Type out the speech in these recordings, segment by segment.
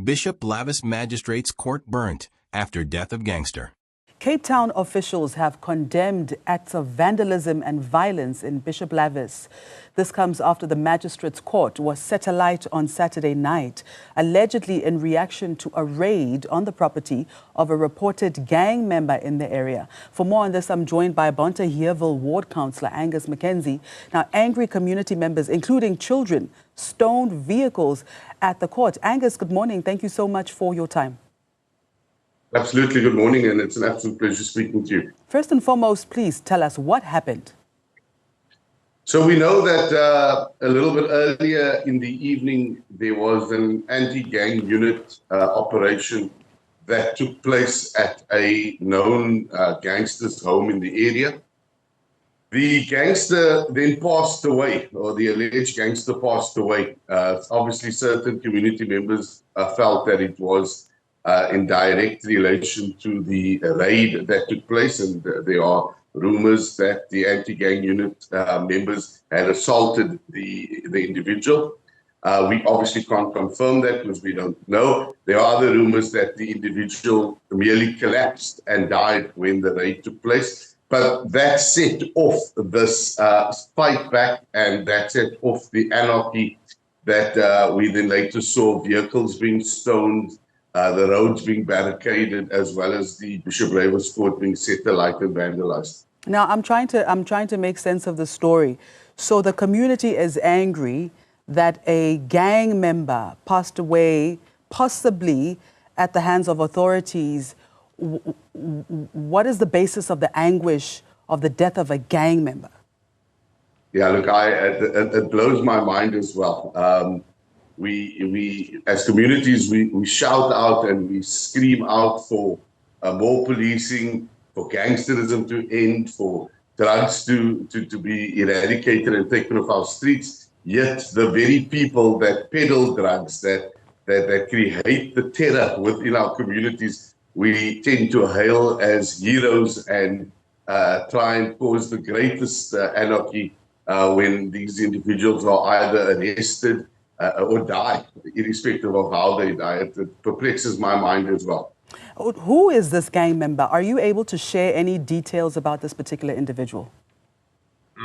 Bishop Lavis Magistrate's court burnt after death of gangster. Cape Town officials have condemned acts of vandalism and violence in Bishop Lavis. This comes after the Magistrate's court was set alight on Saturday night, allegedly in reaction to a raid on the property of a reported gang member in the area. For more on this, I'm joined by Bonta Heerville Ward Councillor Angus McKenzie. Now, angry community members, including children, stoned vehicles at the court. Angus, good morning. Thank you so much for your time. Absolutely. Good morning, and it's an absolute pleasure speaking to you. First and foremost, please tell us what happened. So we know that a little bit earlier in the evening, there was an anti-gang unit operation that took place at a known gangster's home in the area. The gangster then passed away, or the alleged gangster passed away. Obviously, certain community members felt that it was in direct relation to the raid that took place, and there are rumors that the anti-gang unit members had assaulted the individual. We obviously can't confirm that because we don't know. There are other rumors that the individual merely collapsed and died when the raid took place. But that set off this fight back, and that set off the anarchy that we then later saw vehicles being stoned, the roads being barricaded, as well as the Bishop Lavis court being set alight and vandalized. Now, I'm trying to make sense of the story. So the community is angry that a gang member passed away, possibly at the hands of authorities. What is the basis of the anguish of the death of a gang member? Yeah, look, it blows my mind as well. We as communities, we shout out and we scream out for more policing, for gangsterism to end, for drugs to be eradicated and taken off our streets. Yet the very people that peddle drugs, that create the terror within our communities, we tend to hail as heroes and try and cause the greatest anarchy when these individuals are either arrested or die, irrespective of how they die. It perplexes my mind as well. Who is this gang member? Are you able to share any details about this particular individual?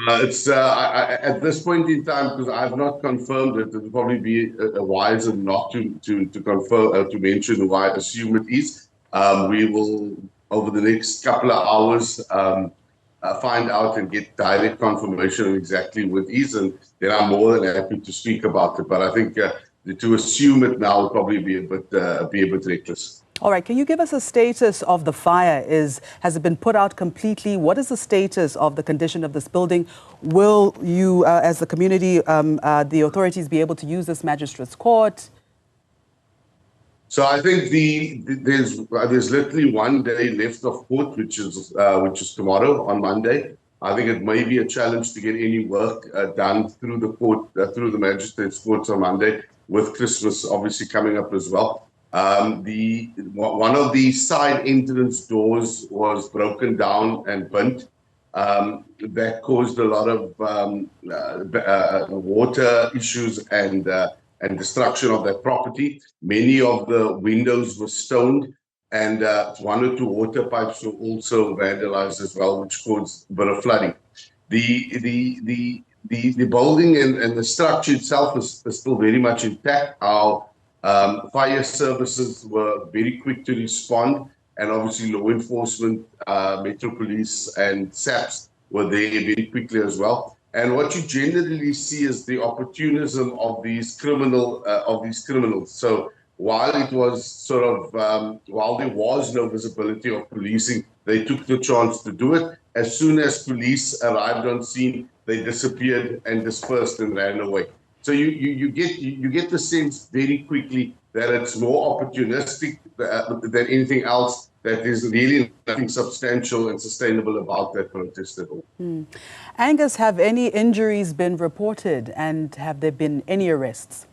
It's at this point in time, because I have not confirmed it, it would probably be wiser not to confirm, to mention who I assume it is. We will, over the next couple of hours, find out and get direct confirmation on exactly what it is, and then I'm more than happy to speak about it. But I think to assume it now would probably be a bit reckless. All right, can you give us a status of the fire? Has it been put out completely? What is the status of the condition of this building? Will you, as the community, the authorities be able to use this magistrate's court? So I think there's literally 1 day left of court, which is tomorrow on Monday. I think it may be a challenge to get any work done through the court, through the magistrate's courts on Monday, with Christmas obviously coming up as well. One of the side entrance doors was broken down and burnt. That caused a lot of water issues and destruction of that property. Many of the windows were stoned, and 1 or 2 water pipes were also vandalized as well, which caused a bit of flooding. The building and the structure itself is still very much intact. Our fire services were very quick to respond, and obviously law enforcement, Metro Police and SAPS were there very quickly as well. And what you generally see is the opportunism of these criminals. So while it was while there was no visibility of policing, they took the chance to do it. As soon as police arrived on scene, they disappeared and dispersed and ran away. So you get the sense very quickly that it's more opportunistic than anything else. That there's really nothing substantial and sustainable about that protest at all. Angus, have any injuries been reported, and have there been any arrests?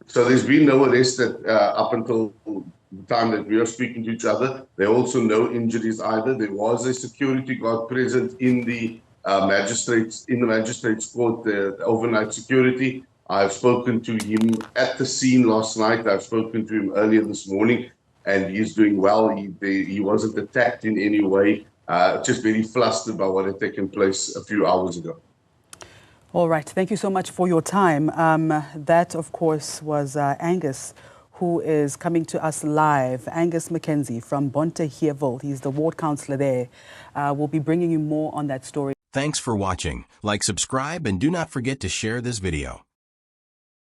So there's been no arrests up until the time that we are speaking to each other. There are also no injuries either. There was a security guard present in the magistrate's court, the overnight security. I've spoken to him at the scene last night. I've spoken to him earlier this morning, and he's doing well. He wasn't attacked in any way, just very flustered by what had taken place a few hours ago. All right. Thank you so much for your time. That, of course, was Angus, who is coming to us live. Angus Mackenzie from Bonte Heerville. He's the ward councillor there. We'll be bringing you more on that story. Thanks for watching. Like, subscribe, and do not forget to share this video.